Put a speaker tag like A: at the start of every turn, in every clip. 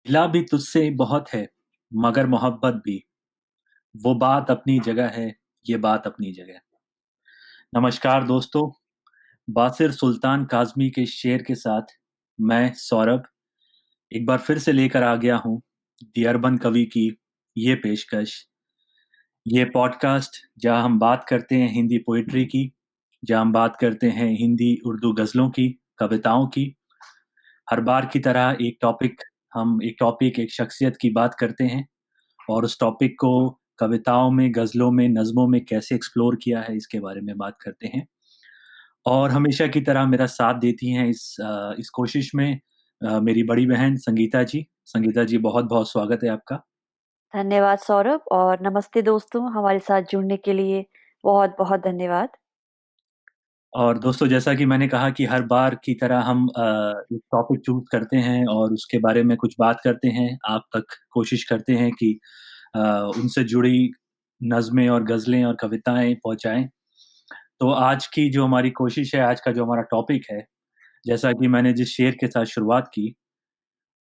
A: मिला भी तुझसे बहुत है, मगर मोहब्बत भी, वो बात अपनी जगह है, ये बात अपनी जगह। नमस्कार दोस्तों, बासिर सुल्तान काज़मी के शेर के साथ मैं सौरभ एक बार फिर से लेकर आ गया हूँ दी अर्बन कवि की ये पेशकश। ये पॉडकास्ट जहाँ हम बात करते हैं हिंदी पोएट्री की, जहाँ हम बात करते हैं हिंदी उर्दू गज़लों की, कविताओं की। हर बार की तरह एक शख्सियत की बात करते हैं और उस टॉपिक को कविताओं में, गज़लों में, नज़्मों में कैसे एक्सप्लोर किया है, इसके बारे में बात करते हैं। और हमेशा की तरह मेरा साथ देती हैं इस कोशिश में मेरी बड़ी बहन संगीता जी। संगीता जी, बहुत-बहुत स्वागत है आपका।
B: धन्यवाद सौरभ और नमस्ते दोस्तों, हमारे साथ जुड़ने के लिए बहुत-बहुत धन्यवाद।
A: और दोस्तों, जैसा कि मैंने कहा कि हर बार की तरह हम एक टॉपिक चूज़ करते हैं और उसके बारे में कुछ बात करते हैं, आप तक कोशिश करते हैं कि अ, उनसे जुड़ी नज़्में और गज़लें और कविताएँ पहुँचाएँ। तो आज की जो हमारी कोशिश है, आज का जो हमारा टॉपिक है, जैसा कि मैंने जिस शेर के साथ शुरुआत की,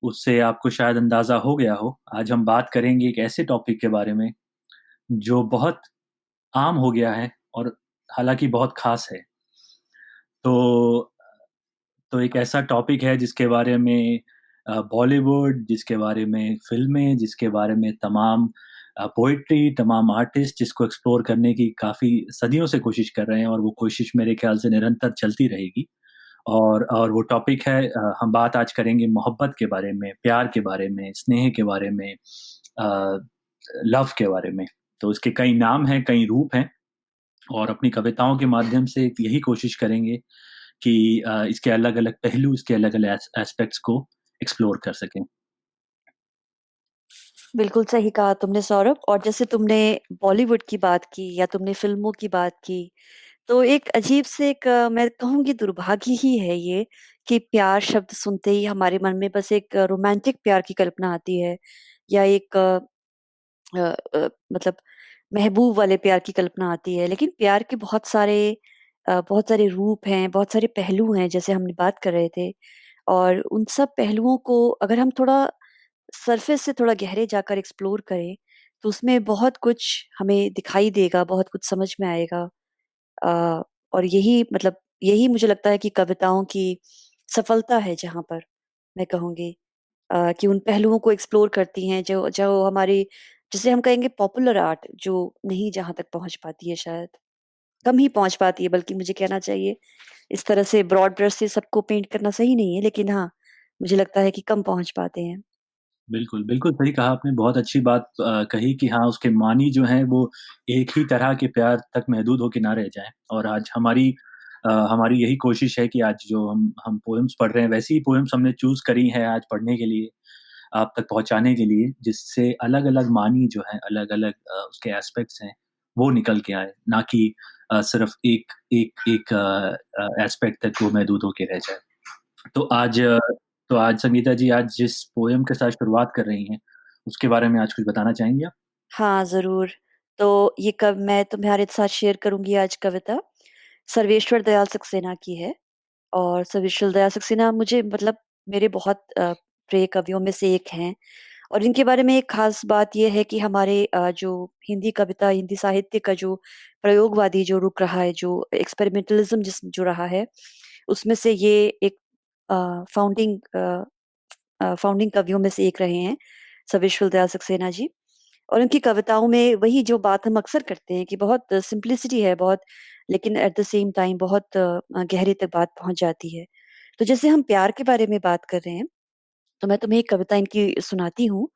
A: उससे आपको शायद अंदाज़ा हो गया हो। आज हम बात करेंगे एक ऐसे टॉपिक के बारे में, जो बहुत आम हो गया है और हालाँकि बहुत ख़ास है। तो एक ऐसा टॉपिक है जिसके बारे में बॉलीवुड, जिसके बारे में फ़िल्में, जिसके बारे में तमाम पोएट्री, तमाम आर्टिस्ट जिसको एक्सप्लोर करने की काफ़ी सदियों से कोशिश कर रहे हैं और वो कोशिश मेरे ख़्याल से निरंतर चलती रहेगी। और वो टॉपिक है हम बात आज करेंगे मोहब्बत के बारे में, प्यार के बारे में, स्नेह के बारे में, लव के बारे में। तो इसके कई नाम हैं, कई रूप हैं और अपनी कविताओं के माध्यम से यही कोशिश करेंगे कि इसके अलग-अलग पहलू, इसके अलग-अलग एस्पेक्ट्स को एक्सप्लोर कर सकें।
B: बिल्कुल सही कहा तुमने सौरभ और जैसे तुमने बॉलीवुड की बात की या तुमने फ़िल्मों की बात की, तो एक अजीब से मैं कहूँगी दुर्भाग्य ही है ये कि प्यार शब्द सुनते ही हमारे मन में बस एक रोमांटिक प्यार की कल्पना आती है या एक मतलब महबूब वाले प्यार की कल्पना आती है। लेकिन प्यार के बहुत सारे रूप हैं, बहुत सारे पहलू हैं जैसे हमने बात कर रहे थे और उन सब पहलुओं को अगर हम थोड़ा सरफेस से थोड़ा गहरे जाकर एक्सप्लोर करें, तो उसमें बहुत कुछ हमें दिखाई देगा, बहुत कुछ समझ में आएगा। अ, और यही मुझे लगता है कि कविताओं की सफलता है जहाँ पर मैं कहूँगी कि उन पहलुओं को एक्सप्लोर करती हैं जो जो हमारी जिसे हम कहेंगे पॉपुलर आर्ट जो नहीं जहाँ तक पहुँच पाती है शायद, कम ही पहुँच पाती है बल्कि मुझे कहना चाहिए। इस तरह से ब्रॉड ब्रश से सबको पेंट करना सही नहीं है, लेकिन हाँ, मुझे लगता है कि कम पहुँच पाते हैं।
A: बिल्कुल, बिल्कुल सही कहा आपने, बहुत अच्छी बात कही कि हाँ, उसके मानी जो हैं वो एक ही तरह के प्यार तक महदूद होके ना रह जाएँ और आज हमारी यही कोशिश है कि आज जो हम पोएम्स पढ़ रहे हैं, वैसी ही पोएम्स हमने चूज़ करी हैं आज पढ़ने के लिए, आप तक पहुँचाने के लिए, जिससे अलग-अलग मानी जो हैं, अलग-अलग उसके एस्पेक्ट्स हैं, वो निकल के आएँ, ना कि सिर्फ़ एक एक एक एस्पेक्ट तक वो महदूद होके रह जाए। तो आज अ, तो आज संगीता जी आज जिस पोएम के साथ शुरुआत कर रही हैं, उसके बारे में आज कुछ बताना चाहेंगी आप?
B: हाँ, ज़रूर। तो ये कव मैं तुम्हारे साथ शेयर करूँगी आज कविता, सर्वेश्वर दयाल सक्सेना की है और सर्वेश्वर दयाल सक्सेना मुझे मतलब मेरे बहुत प्रिय कवियों में से एक हैं और इनके बारे में एक ख़ास बात ये है कि हमारे जो हिंदी कविता, हिंदी साहित्य का जो प्रयोगवादी जो रुख रहा है, जो एक्सपेरिमेंटलिज़्म जो रहा है, उसमें से ये एक फाउंडिंग कवियों में से एक रहे हैं, सर्वेश्वर दयाल सक्सेना जी। और उनकी कविताओं में वही जो बात हम अक्सर करते हैं कि बहुत सिंप्लिसिटी है बहुत लेकिन एट द सेम टाइम बहुत गहरे तक बात पहुँच जाती है। तो जैसे हम प्यार के बारे में बात कर रहे हैं, तो मैं तुम्हें एक कविता इनकी सुनाती हूँ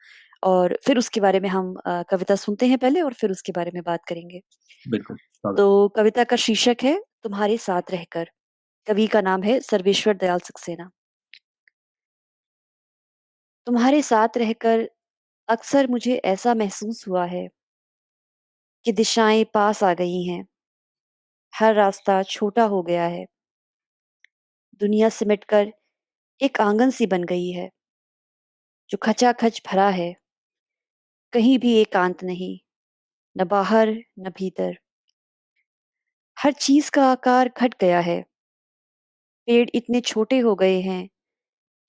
B: और फिर उसके बारे में हम कविता सुनते हैं पहले और फिर उसके बारे में बात करेंगे।
A: बिल्कुल, स्वागत है।
B: तो कविता का शीर्षक है तुम्हारे साथ रहकर। कवि का नाम है सर्वेश्वर दयाल सक्सेना। तुम्हारे साथ रहकर अक्सर मुझे ऐसा महसूस हुआ है कि दिशाएं पास आ गई हैं, हर रास्ता छोटा हो गया है, दुनिया सिमटकर एक आंगन सी बन गई है जो खचाखच भरा है, कहीं भी एकांत नहीं, न बाहर न भीतर। हर चीज का आकार घट गया है, पेड़ इतने छोटे हो गए हैं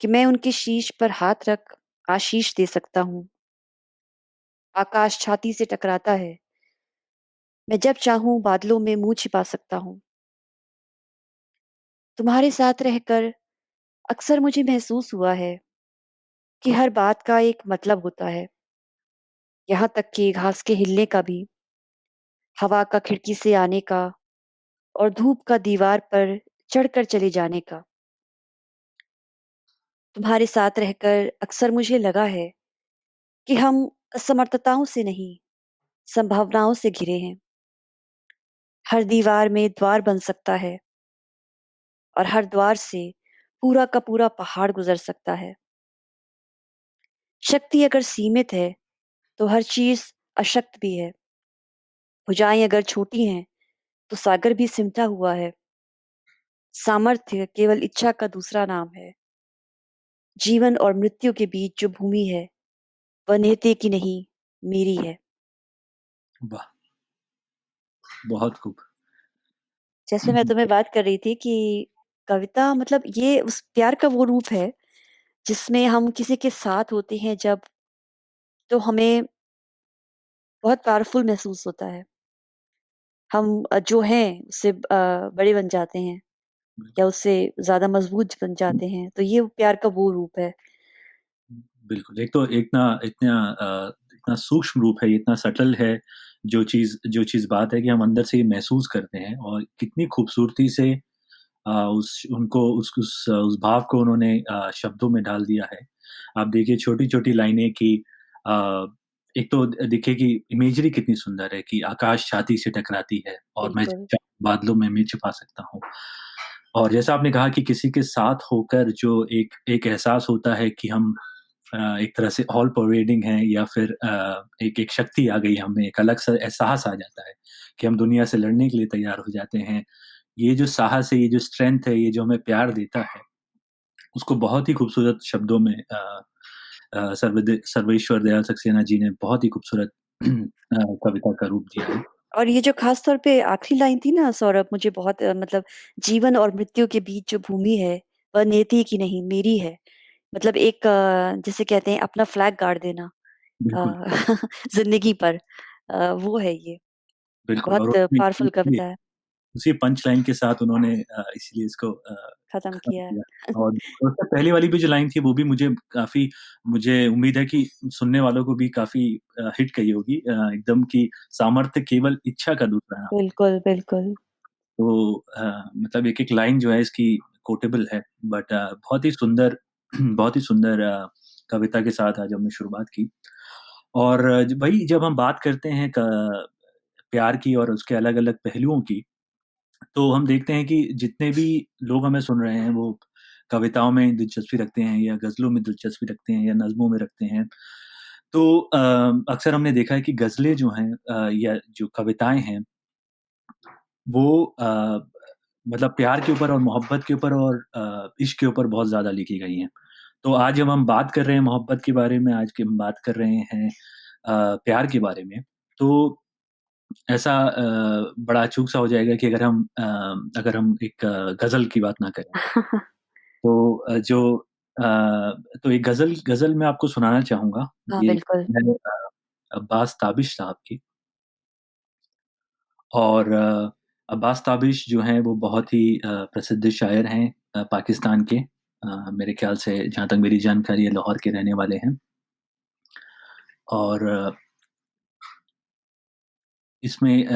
B: कि मैं उनके शीश पर हाथ रख आशीष दे सकता हूँ। आकाश छाती से टकराता है। मैं जब चाहूँ बादलों में मुँह छिपा सकता हूँ। तुम्हारे साथ रहकर अक्सर मुझे महसूस हुआ है कि हर बात का एक मतलब होता है। यहाँ तक कि घास के हिलने का भी, हवा का खिड़की से आने का और धूप का दीवार पर चढ़कर चले जाने का। तुम्हारे साथ रहकर अक्सर मुझे लगा है कि हम असमर्थताओं से नहीं, संभावनाओं से घिरे हैं। हर दीवार में द्वार बन सकता है और हर द्वार से पूरा का पूरा पहाड़ गुजर सकता है। शक्ति अगर सीमित है तो हर चीज अशक्त भी है। भुजाएं अगर छोटी हैं तो सागर भी सिमटा हुआ है। सामर्थ्य केवल इच्छा का दूसरा नाम है। जीवन और मृत्यु के बीच जो भूमि है वह नियति की नहीं, मेरी है।
A: वाह! बहुत खूब।
B: जैसे मैं तुम्हें बात कर रही थी कि कविता मतलब ये उस प्यार का वो रूप है जिसमें हम किसी के साथ होते हैं जब, तो हमें बहुत पावरफुल महसूस होता है। हम जो हैं उससे बड़े बन जाते हैं या उससे ज़्यादा मजबूत बन जाते हैं। तो ये प्यार का वो रूप है।
A: बिल्कुल, एक तो इतना सूक्ष्म रूप है, इतना सटल है, जो चीज़ बात है कि हम अंदर से ये महसूस करते हैं और कितनी खूबसूरती से उस भाव को उन्होंने शब्दों में डाल दिया है। आप देखिए छोटी-छोटी लाइनें कि अ, एक तो देखिए कि इमेजरी कितनी सुंदर है कि आकाश छाती से टकराती है और मैं
B: बिल्कुल,
A: बादलों में मैं छुपा सकता हूँ। और जैसा आपने कहा कि किसी के साथ होकर जो एक एक एहसास होता है कि हम एक तरह से ऑल परवेडिंग हैं या फिर एक एक शक्ति आ गई हमें, एक अलग-सा एहसास आ जाता है कि हम दुनिया से लड़ने के लिए तैयार हो जाते हैं। ये जो साहस है, ये जो स्ट्रेंथ है, ये जो हमें प्यार देता है, उसको बहुत ही खूबसूरत शब्दों में सर्वेश्वर दयाल सक्सेना जी ने बहुत ही खूबसूरत कविता का रूप दिया है।
B: और ये जो खास तौर पे आखिरी लाइन थी ना सौरभ, मुझे बहुत मतलब जीवन और मृत्यु के बीच जो भूमि है वह नियति की नहीं, मेरी है। मतलब एक जिसे कहते हैं अपना फ्लैग गाड़ देना
A: बिल्कुल,
B: अ, ज़िंदगी पर, वो है ये।
A: बिल्कुल और
B: बहुत पावरफुल कविता है।
A: उसी पंच लाइन के साथ उन्होंने इसीलिए इसको
B: खत्म
A: खत्म
B: किया है।
A: किया। और उससे पहले वाली भी जो लाइन थी वो भी मुझे उम्मीद है कि सुनने वालों को भी काफ़ी हिट गई होगी एकदम कि सामर्थ्य केवल इच्छा का दूसरा नाम है।
B: बिल्कुल, बिल्कुल।
A: तो मतलब एक-एक लाइन जो है इसकी कोटेबल है बट बहुत ही सुंदर बहुत ही सुंदर कविता के साथ आज हमने शुरुआत की। और वही जब हम बात करते हैं क प्यार की और उसके अलग-अलग पहलुओं की, तो हम देखते हैं कि जितने भी लोग हमें सुन रहे हैं वो कविताओं में दिलचस्पी रखते हैं या गज़लों में दिलचस्पी रखते हैं या नज़्मों में रखते हैं। तो अक्सर हमने देखा है कि गज़लें जो हैं या जो कविताएँ हैं वो मतलब प्यार के ऊपर और मोहब्बत के ऊपर और इश्क के ऊपर बहुत ज़्यादा लिखी गई हैं। तो आज जब हम बात कर रहे हैं मोहब्बत के बारे में, आज की हम बात कर रहे हैं प्यार के बारे में, तो ऐसा बड़ा अचूक-सा हो जाएगा कि अगर हम एक गज़ल की बात ना करें। तो अ, तो एक गज़ल मैं आपको सुनाना चाहूँगा।
B: हाँ,
A: ये
B: बिल्कुल।
A: है अब्बास ताबिश साहब की और अब्बास ताबिश जो हैं वो बहुत ही प्रसिद्ध शायर हैं पाकिस्तान के। मेरे ख़्याल से जहाँ तक मेरी जानकारी है लाहौर के रहने वाले हैं और इसमें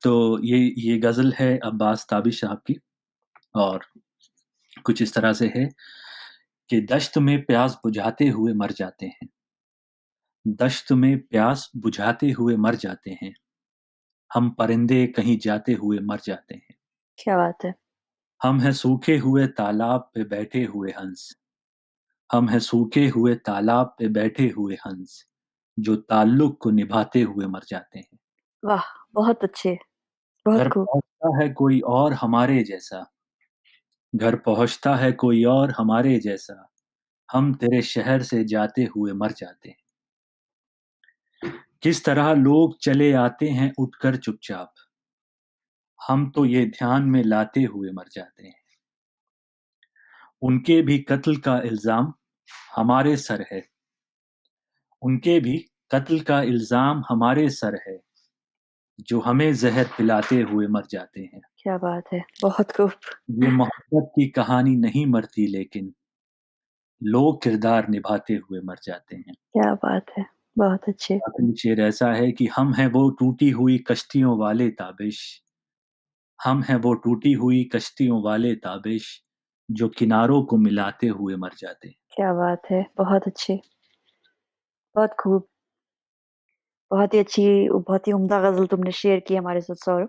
A: तो ये गज़ल है अब्बास ताबिश साहब की और कुछ इस तरह से है कि दश्त में प्यास बुझाते हुए मर जाते हैं, दश्त में प्यास बुझाते हुए मर जाते हैं, हम परिंदे कहीं जाते हुए मर जाते हैं।
B: क्या बात है!
A: हम हैं सूखे हुए तालाब पे बैठे हुए हंस, हम हैं सूखे हुए तालाब पे बैठे हुए हंस, जो ताल्लुक को निभाते हुए मर जाते हैं।
B: वाह! बहुत अच्छे, बहुत
A: घर
B: खूब।
A: पहुँचता है कोई और हमारे जैसा, घर पहुँचता है कोई और हमारे जैसा, हम तेरे शहर से जाते हुए मर जाते हैं। किस तरह लोग चले आते हैं उठकर चुपचाप, हम तो ये ध्यान में लाते हुए मर जाते हैं। उनके भी कत्ल का इल्ज़ाम हमारे सर है, उनके भी कत्ल का इल्ज़ाम हमारे सर है, जो हमें ज़हर पिलाते हुए मर जाते हैं।
B: क्या बात है! बहुत खूब।
A: ये मोहब्बत की कहानी नहीं मरती लेकिन लोग किरदार निभाते हुए मर जाते हैं।
B: क्या बात है! बहुत अच्छे।
A: आखिरी शेर ऐसा है कि हम हैं वो टूटी हुई कश्तियों वाले ताबिश, हम हैं वो टूटी हुई कश्तियों वाले ताबिश, जो किनारों को मिलाते हुए मर जाते हैं।
B: क्या बात है! बहुत अच्छे, बहुत खूब। बहुत ही अच्छी, बहुत ही उम्दा ग़ज़ल तुमने शेयर की हमारे साथ सौरभ।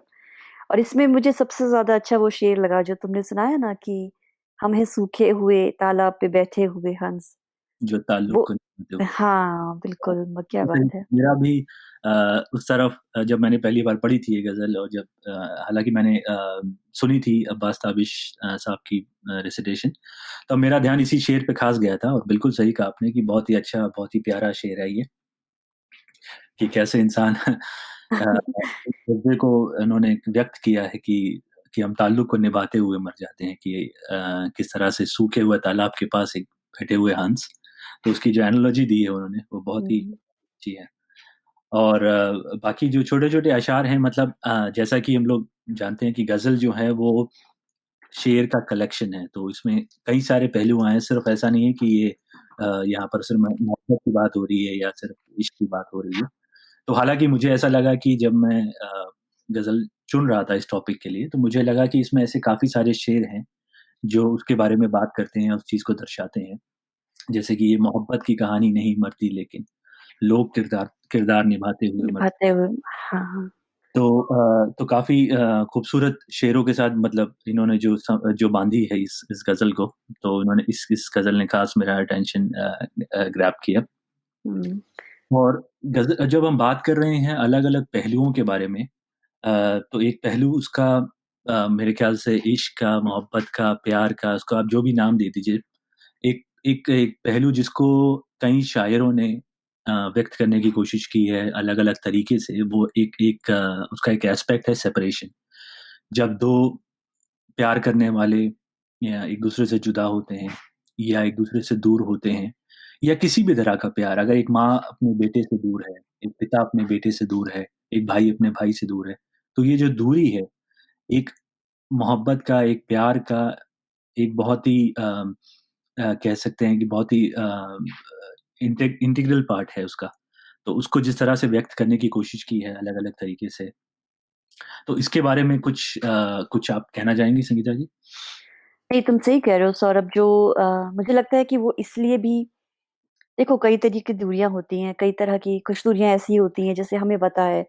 B: और इसमें मुझे सबसे ज़्यादा अच्छा वो शेर लगा जो तुमने सुनाया ना कि हम हैं सूखे हुए तालाब पे बैठे हुए हंस।
A: जो ताल्लुक़
B: वो
A: को निभाते हुए
B: हाँ, बिल्कुल क्या
A: जैसे
B: बात है।
A: मेरा भी उस तरफ जब मैंने पहली बार पढ़ी थी ये ग़ज़ल और जब हालाँकि मैंने सुनी थी अब्बास ताबिश साहब की रेसिटेशन, तब मेरा ध्यान इसी शेर पे ख़ास गया था और बिल्कुल सही कहा आपने कि बहुत ही अच्छा, बहुत ही प्यारा शेर है ये, कि कैसे इंसान इस जज़्बे को उन्होंने व्यक्त किया है कि हम ताल्लुक़ को निभाते हुए मर जाते हैं कि किस तरह से सूखे हुए तालाब के पास एक बैठे हुए हंस, तो उसकी जो एनालॉजी दी है उन्होंने, वो बहुत ही
B: हुँ,
A: अच्छी है। और बाकी जो छोटे-छोटे अशआर हैं मतलब जैसा कि हम लोग जानते हैं कि ग़ज़ल जो है वो शेर का कलेक्शन है, तो इसमें कई सारे पहलू आए हैं, सिर्फ़ ऐसा नहीं है कि ये यहाँ पर सिर्फ़ मोहब्बत की बात हो रही है या सिर्फ़ इश्क की बात हो रही है। तो हालाँकि मुझे ऐसा लगा कि जब मैं ग़ज़ल चुन रहा था इस टॉपिक के लिए, तो मुझे लगा कि इसमें ऐसे काफ़ी सारे शेर हैं, जो उसके बारे में बात करते हैं, उस चीज़ को दर्शाते हैं। जैसे कि ये मोहब्बत की कहानी नहीं मरती लेकिन लोग किरदार किरदार निभाते हुए मर
B: निभाते हुए हाँ, हाँ।
A: तो काफ़ी खूबसूरत शेरों के साथ मतलब इन्होंने जो बाँधी है इस ग़ज़ल को, तो इन्होंने इस ग़ज़ल ने ख़ास मेरा अटेंशन ग्रैब किया।
B: हुँ,
A: और जब हम बात कर रहे हैं अलग-अलग पहलुओं के बारे में तो एक पहलू उसका मेरे ख़्याल से इश्क का, मोहब्बत का, प्यार का, उसको आप जो भी नाम दे दीजिए। एक एक पहलू जिसको कई शायरों ने व्यक्त करने की कोशिश की है अलग-अलग तरीके से, वो उसका एक एस्पेक्ट है सेपरेशन। जब 2 प्यार करने वाले या एक-दूसरे से जुदा होते हैं या एक-दूसरे से दूर होते हैं या किसी भी तरह का प्यार, अगर एक माँ अपने बेटे से दूर है, एक पिता अपने बेटे से दूर है, एक भाई अपने भाई से दूर है, तो ये जो दूरी है, एक मोहब्बत का, एक प्यार का, एक बहुत ही कह सकते हैं कि बहुत ही इंटीग्रल पार्ट है उसका। तो उसको जिस तरह से व्यक्त करने की कोशिश की है अलग-अलग तरीके से, तो इसके बारे में कुछ आप कहना चाहेंगी संगीता जी?
B: नहीं तुम सही कह रहे हो सौरभ जो मुझे लगता है कि वो इसलिए भी देखो कई तरह की दूरियाँ होती हैं, कई तरह की कुछ दूरियाँ ऐसी होती हैं जैसे हमें पता है,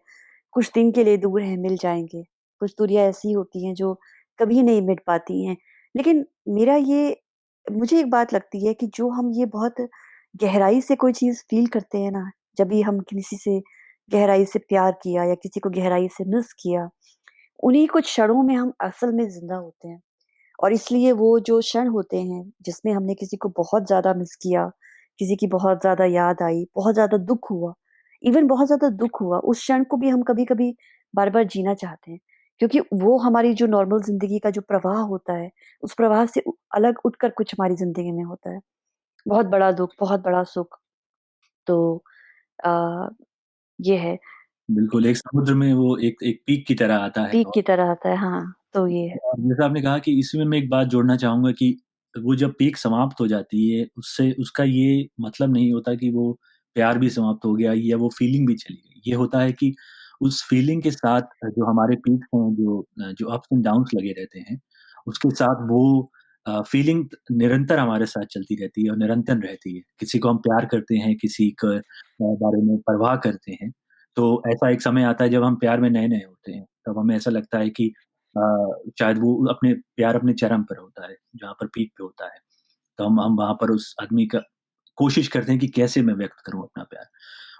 B: कुछ दिन के लिए दूर हैं, मिल जाएँगे। कुछ दूरियाँ ऐसी होती हैं जो कभी नहीं मिट पाती हैं। लेकिन मेरा ये मुझे एक बात लगती है कि जो हम ये बहुत गहराई से कोई चीज़ फ़ील करते हैं ना, जब भी हम किसी से गहराई से प्यार किया या किसी को गहराई से मिस किया, उन्हीं कुछ क्षणों में हम असल में ज़िंदा होते हैं। और इसलिए वो जो क्षण होते हैं, जिसमें हमने किसी को बहुत ज़्यादा मिस किया, किसी की बहुत ज़्यादा याद आई, बहुत ज़्यादा दुःख हुआ, इवन बहुत ज़्यादा दुःख हुआ, उस क्षण को भी हम कभी-कभी बार-बार जीना चाहते हैं। क्योंकि वो हमारी जो नॉर्मल ज़िंदगी का जो प्रवाह होता है, उस प्रवाह से अलग उठकर कुछ हमारी ज़िंदगी में होता है। बहुत बड़ा दुःख, बहुत बड़ा सुख। तो अ, ये है,
A: बिल्कुल, एक समुद्र में वो एक एक पीक की तरह आता है
B: पीक
A: और
B: की तरह आता है। हाँ, तो ये है।
A: जैसा आपने कहा कि इसमें मैं एक बात जोड़ना चाहूँगा कि वो जब पीक समाप्त हो जाती है, उससे उसका ये मतलब नहीं होता कि वो प्यार भी समाप्त हो गया या वो फीलिंग भी चली गई। ये होता है कि उस फीलिंग के साथ जो हमारे पीक्स हैं, जो अप्स एंड डाउन्स लगे रहते हैं, उसके साथ वो फीलिंग निरंतर हमारे साथ चलती रहती है और निरंतर रहती है। किसी को हम प्यार करते हैं, किसी के बारे में परवाह करते हैं, तो ऐसा एक समय आता है जब हम प्यार में नए-नए होते हैं, तब हमें ऐसा लगता है कि अ, शायद वो अपने चरम पर होता है, जहाँ पर पीक पे होता है। तो हम वहाँ पर उस आदमी का कोशिश करते हैं कि कैसे मैं व्यक्त करूँ अपना प्यार।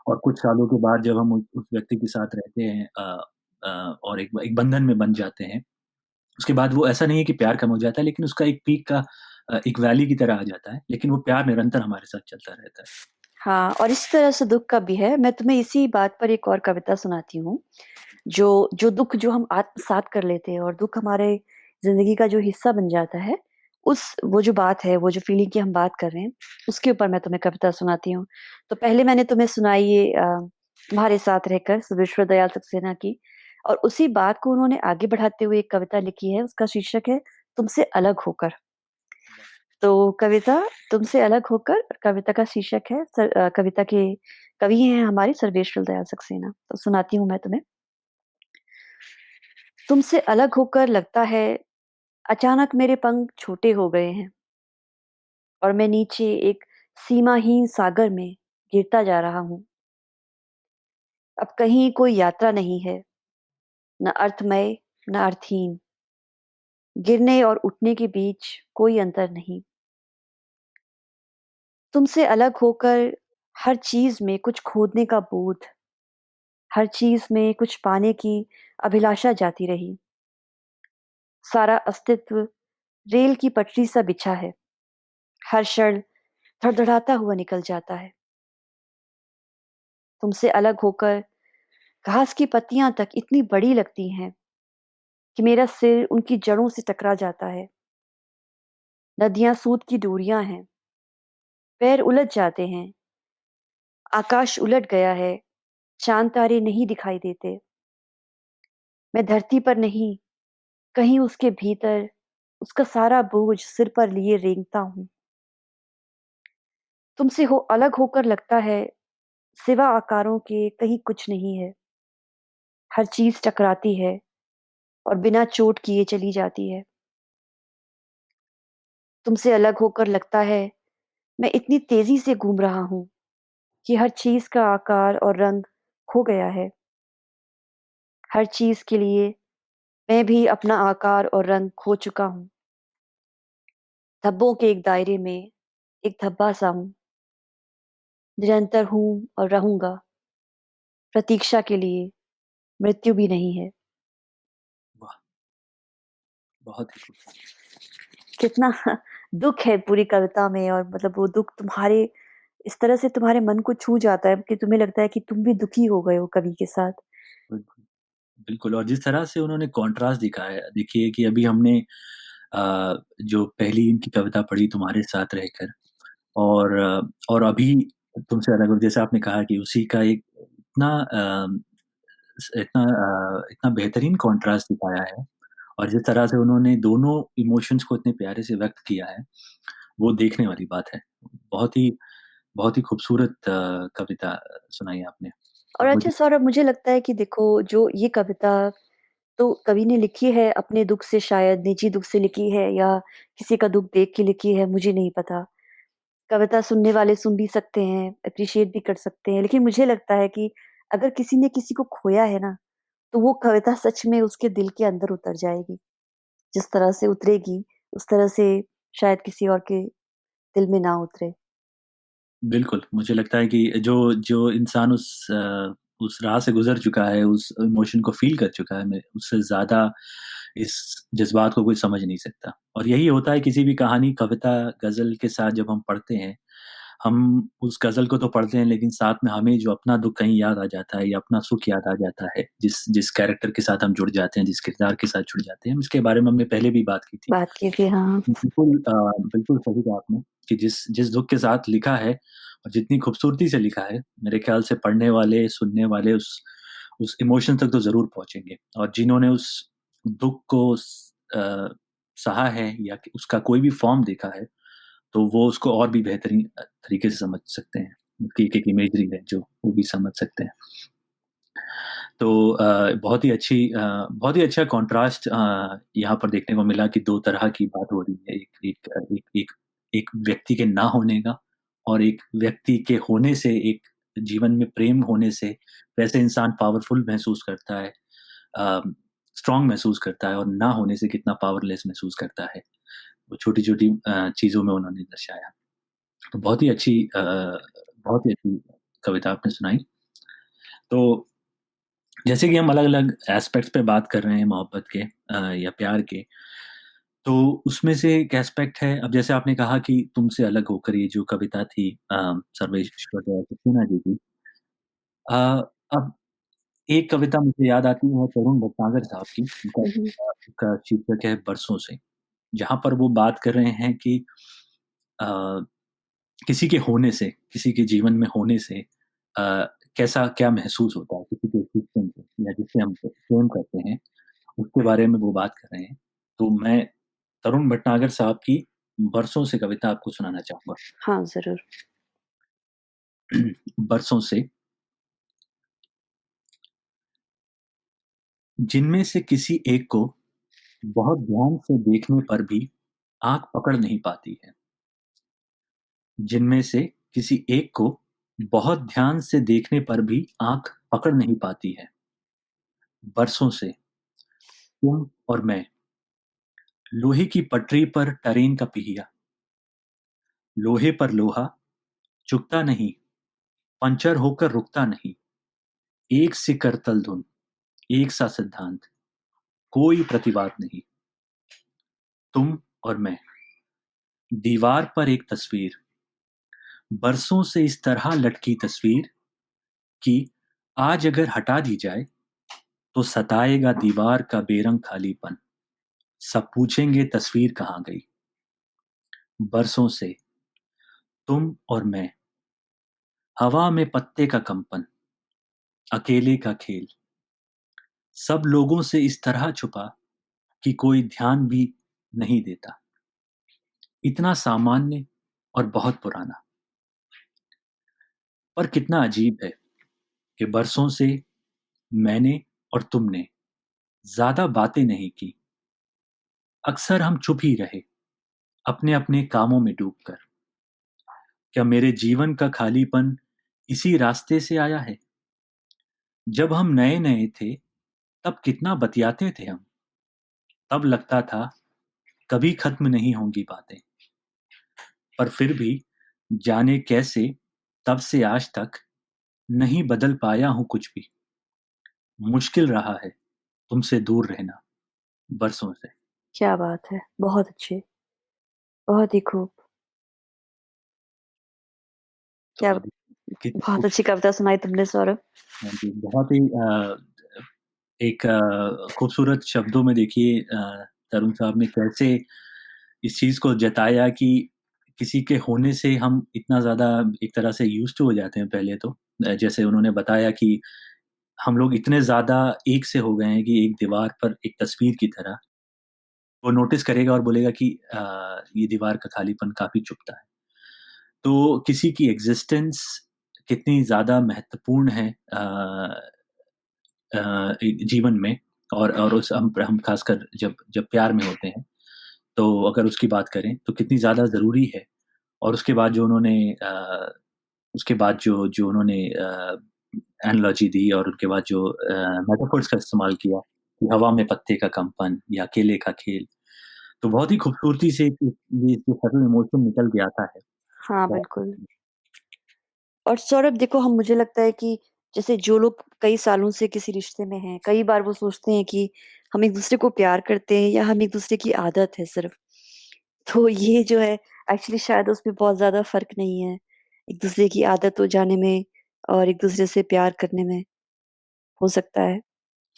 A: और कुछ सालों के बाद जब हम उस व्यक्ति के साथ रहते हैं और एक बंधन में बंध जाते हैं, उसके बाद वो ऐसा नहीं है कि प्यार कम हो जाता है, लेकिन उसका एक पीक का एक वैली की तरह आ जाता है, लेकिन वो प्यार निरंतर हमारे साथ चलता रहता है।
B: हाँ, और इसी तरह से दुःख का भी है। मैं तुम्हें इसी बात पर एक और कविता सुनाती हूँ। जो जो दुःख जो हम आत्मसात कर लेते हैं और दुःख हमारे ज़िंदगी का जो हिस्सा बन जाता है, वो जो बात है, वो जो फीलिंग की हम बात कर रहे हैं, उसके ऊपर मैं तुम्हें कविता सुनाती हूँ। तो पहले मैंने तुम्हें सुनाई ये तुम्हारे साथ रहकर विश्व दयाल सक्सेना की, और उसी बात को उन्होंने आगे बढ़ाते हुए एक कविता लिखी है, उसका शीर्षक है तुमसे अलग होकर।
A: वाह!
B: तो कविता तुमसे अलग होकर, कविता का शीर्षक है कविता के कवि हैं हमारे सर्वेश्वर दयाल सक्सेना। तो सुनाती हूँ मैं तुम्हें। तुमसे अलग होकर लगता है अचानक मेरे पंख छोटे हो गए हैं, और मैं नीचे एक सीमाहीन सागर में गिरता जा रहा हूँ। अब कहीं कोई यात्रा नहीं है, न अर्थमय न अर्थहीन। गिरने और उठने के बीच कोई अंतर नहीं। तुमसे अलग होकर हर चीज में कुछ खोदने का बोध, हर चीज में कुछ पाने की अभिलाषा जाती रही। सारा अस्तित्व रेल की पटरी सा बिछा है, हर क्षण धड़धड़ाता हुआ निकल जाता है। तुमसे अलग होकर घास की पत्तियां तक इतनी बड़ी लगती हैं कि मेरा सिर उनकी जड़ों से टकरा जाता है। नदियां सूत की डोरियां हैं, पैर उलझ जाते हैं। आकाश उलट गया है, चांद तारे नहीं दिखाई देते। मैं धरती पर नहीं, कहीं उसके भीतर उसका सारा बोझ सिर पर लिए रेंगता हूँ। तुमसे हो अलग होकर लगता है सिवा आकारों के कहीं कुछ नहीं है। हर चीज टकराती है और बिना चोट किए चली जाती है। तुमसे अलग होकर लगता है मैं इतनी तेजी से घूम रहा हूँ कि हर चीज का आकार और रंग खो गया है। हर चीज के लिए मैं भी अपना आकार और रंग खो चुका हूँ। धब्बों के एक दायरे में एक धब्बा सा हूँ। निरंतर हूँ और रहूंगा। प्रतीक्षा के लिए मृत्यु भी नहीं है।
A: वाह! बहुत ही खूबसूरत।
B: कितना दुख है पूरी कविता में, और मतलब वो दुख तुम्हारे इस तरह से तुम्हारे मन को छू जाता है कि तुम्हें लगता है कि तुम भी दुखी हो गए हो कवि के साथ।
A: बिल्कुल, बिल्कुल और जिस तरह से उन्होंने कॉन्ट्रास्ट दिखाया है, देखिए कि अभी हमने जो पहली इनकी कविता पढ़ी तुम्हारे साथ रहकर और अभी तुमसे अलग हो जैसे आपने कहा कि उसी का एक इतना इतना बेहतरीन कॉन्ट्रास्ट दिखाया है और जिस तरह से उन्होंने दोनों इमोशंस को इतने प्यारे से व्यक्त किया है, वो देखने वाली बात है। बहुत ही बहुत ही खूबसूरत कविता सुनाई आपने
B: और
A: और
B: अच्छा
A: मुझे
B: सौरभ, मुझे लगता है कि देखो, जो ये कविता तो कवि ने लिखी है अपने दुख से, शायद निजी दुख से लिखी है या किसी का दुख देख के लिखी है, मुझे नहीं पता। कविता सुनने वाले सुन भी सकते हैं, अप्रिशिएट भी कर सकते हैं, लेकिन मुझे लगता है कि अगर किसी ने किसी को खोया है ना, तो वो कविता सच में उसके दिल के अंदर उतर जाएगी। जिस तरह से उतरेगी, उस तरह से शायद किसी और के दिल में ना उतरे।
A: बिल्कुल, मुझे लगता है कि जो जो इंसान उस राह से गुज़र चुका है, उस इमोशन को फ़ील कर चुका है, मैं उससे ज़्यादा इस जज़्बात को कोई समझ नहीं सकता। और यही होता है किसी भी कहानी, कविता, ग़ज़ल के साथ जब हम पढ़ते हैं, हम उस ग़ज़ल को तो पढ़ते हैं लेकिन साथ में हमें जो अपना दुःख कहीं याद आ जाता है या अपना सुख याद आ जाता है, जिस जिस कैरेक्टर के साथ हम जुड़ जाते हैं, जिस किरदार के साथ जुड़ जाते हैं, इसके बारे में हमने पहले भी बात की थी।
B: बात की थी, हाँ।
A: बिल्कुल सही कहा आपने कि जिस जिस दुःख के साथ लिखा है और जितनी खूबसूरती से लिखा है, मेरे ख़्याल से पढ़ने वाले, सुनने वाले उस इमोशन तक तो ज़रूर पहुँचेंगे और जिन्होंने उस दुःख को सहा है या कि उसका कोई भी फ़ॉर्म देखा है, तो वो उसको और भी बेहतरीन तरीके से समझ सकते हैं। उसकी एक-एक इमेजरी है जो वो भी समझ सकते हैं। तो बहुत ही अच्छा कॉन्ट्रास्ट यहाँ पर देखने को मिला कि 2 तरह की बात हो रही है। एक व्यक्ति के ना होने का और एक व्यक्ति के होने से, एक जीवन में प्रेम होने से कैसे इंसान पावरफुल महसूस करता है, अ, स्ट्रॉन्ग महसूस करता है और ना होने से कितना पावरलेस महसूस करता है। वो छोटी-छोटी चीज़ों में उन्होंने दर्शाया। तो बहुत ही अच्छी कविता आपने सुनाई। तो जैसे कि हम अलग-अलग एस्पेक्ट्स पे बात कर रहे हैं मोहब्बत के या प्यार के, तो उसमें से एक एस्पेक्ट है अब जैसे आपने कहा कि तुमसे अलग होकर ये जो कविता थी सर्वेश्वर सक्सेना जी की। अ, अब एक कविता मुझे याद आती है तरुण भटनागर साहब की, उनका
B: हुँ, हुँ।
A: उनका शीर्षक है बरसों से। जहाँ पर वो बात कर रहे हैं कि अ, किसी के होने से, किसी के जीवन में होने से कैसा क्या महसूस होता है किसी के एक्सिस्टेंस से या जिससे हम प्रेम करते हैं, उसके बारे में वो बात कर रहे हैं। तो मैं तरुण भटनागर साहब की बरसों से कविता आपको सुनाना चाहूँगा।
B: हाँ, ज़रूर।
A: बरसों से, जिनमें से किसी एक को बहुत ध्यान से देखने पर भी आँख पकड़ नहीं पाती है। जिनमें से किसी एक को बहुत ध्यान से देखने पर भी आँख पकड़ नहीं पाती है। बरसों से तुम और मैं, लोहे की पटरी पर ट्रेन का पहिया, लोहे पर लोहा चुकता नहीं, पंचर होकर रुकता नहीं। एक सी करतल धुन, एक सा सिद्धांत, कोई प्रतिवाद नहीं। तुम और मैं, दीवार पर एक तस्वीर, बरसों से इस तरह लटकी तस्वीर कि आज अगर हटा दी जाए तो सताएगा दीवार का बेरंग खालीपन। सब पूछेंगे तस्वीर कहाँ गई। बरसों से तुम और मैं, हवा में पत्ते का कंपन, अकेले का खेल, सब लोगों से इस तरह छुपा कि कोई ध्यान भी नहीं देता। इतना सामान्य और बहुत पुराना। पर कितना अजीब है कि बरसों से मैंने और तुमने ज्यादा बातें नहीं की। अक्सर हम चुप ही रहे, अपने अपने कामों में डूबकर। क्या मेरे जीवन का खालीपन इसी रास्ते से आया है? जब हम नए नए थे तब कितना बतियाते थे हम। तब लगता था कभी खत्म नहीं होंगी बातें। पर फिर भी जाने कैसे तब से आज तक नहीं बदल पाया हूं कुछ भी। मुश्किल रहा है तुमसे दूर रहना बरसों से।
B: क्या बात है! बहुत अच्छे, बहुत ही खूब। क्या
A: तो कितनी
B: बहुत अच्छी कविता सुनाई तुमने सौरभ।
A: बहुत ही एक खूबसूरत शब्दों में देखिए तरुण साहब ने कैसे इस चीज को जताया कि किसी के होने से हम इतना ज्यादा एक तरह से यूज्ड हो जाते हैं पहले तो। जैसे उन्होंने बताया कि हम लोग इतने ज्यादा एक से हो गए हैं कि एक दीवार पर एक तस्वीर की तरह वो नोटिस करेगा और बोलेगा कि ये दीवार का खालीपन काफी चुभता है। तो किसी की एग्जिस्टेंस कितनी ज्यादा महत्वपूर्ण है जीवन में। और उस हम खासकर जब जब प्यार में होते हैं तो अगर उसकी बात करें तो कितनी ज़्यादा ज़रूरी है। और उसके बाद जो जो उन्होंने एनालॉजी दी और उनके बाद जो मेटाफर्स का इस्तेमाल किया कि हवा में पत्ते का कंपन या केले का खेल, तो बहुत ही खूबसूरती से ये जो सरल इमोशन निकल के आता है।
B: हाँ, बिल्कुल। और सौरभ देखो हम मुझे लगता है कि जैसे जो लोग कई सालों से किसी रिश्ते में हैं, कई बार वो सोचते हैं कि हम एक-दूसरे को प्यार करते हैं या हम एक-दूसरे की आदत है सिर्फ़। तो ये जो है एक्चुअली शायद उसमें बहुत ज़्यादा फ़र्क नहीं है, एक-दूसरे की आदत हो जाने में और एक-दूसरे से प्यार करने में, हो सकता है।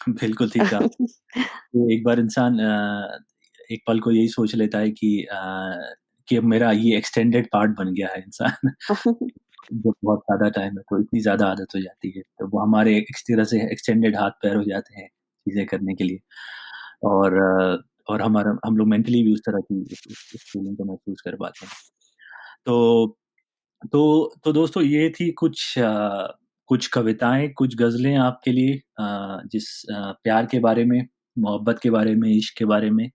A: बिल्कुल ठीक कहा। तो एक बार इंसान एक पल को यही सोच लेता है कि अब मेरा ये एक्सटेंडेड पार्ट बन गया है इंसान। जब बहुत ज़्यादा टाइम है तो इतनी ज़्यादा आदत हो जाती है, तो वो हमारे एक तरह से एक्सटेंडेड हाथ-पैर हो जाते हैं चीज़ें करने के लिए। और और हम लोग मेंटली भी उस तरह की उस फीलिंग को महसूस कर पाते हैं। तो तो दोस्तों ये थी कुछ कविताएँ, कुछ गज़लें आपके लिए प्यार के बारे में, मोहब्बत के बारे में, इश्क के बारे में।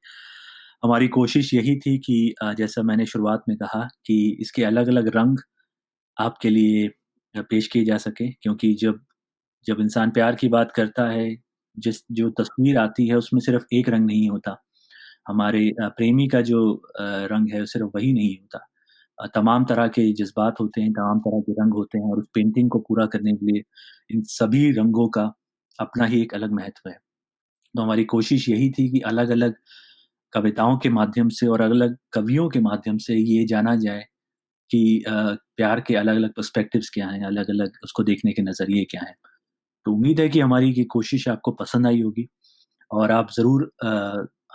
A: हमारी कोशिश यही थी कि जैसा मैंने शुरुआत में कहा कि इसके अलग-अलग रंग आपके लिए पेश किए जा सकें क्योंकि जब जब इंसान प्यार की बात करता है, जो तस्वीर आती है उसमें सिर्फ़ एक रंग नहीं होता। हमारे प्रेमी का जो रंग है सिर्फ़ वही नहीं होता। तमाम तरह के जज़्बात होते हैं, तमाम तरह के रंग होते हैं और उस पेंटिंग को पूरा करने के लिए इन सभी रंगों का अपना ही एक अलग महत्व है। तो हमारी कोशिश यही थी कि अलग-अलग कविताओं के माध्यम से और अलग-अलग कवियों के माध्यम से ये जाना जाए कि प्यार के अलग-अलग पर्सपेक्टिव्स क्या हैं, अलग-अलग उसको देखने के नज़रिए क्या हैं। तो उम्मीद है कि हमारी ये कोशिश आपको पसंद आई होगी और आप ज़रूर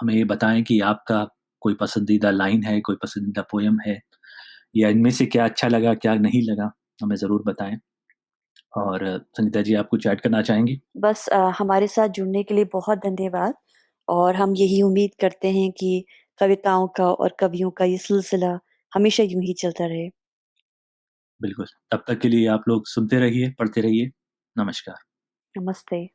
A: हमें ये बताएँ कि आपका कोई पसंदीदा लाइन है, कोई पसंदीदा पोएम है या इनमें से क्या अच्छा लगा, क्या नहीं लगा, हमें ज़रूर बताएँ। और संगीता जी आप कुछ ऐड करना चाहेंगी?
B: बस हमारे साथ जुड़ने के लिए बहुत धन्यवाद और हम यही उम्मीद करते हैं कि कविताओं का और कवियों का ये सिलसिला हमेशा यूँ ही चलता रहे।
A: बिल्कुल, तब तक के लिए आप लोग सुनते रहिए, पढ़ते रहिए। नमस्कार।
B: नमस्ते।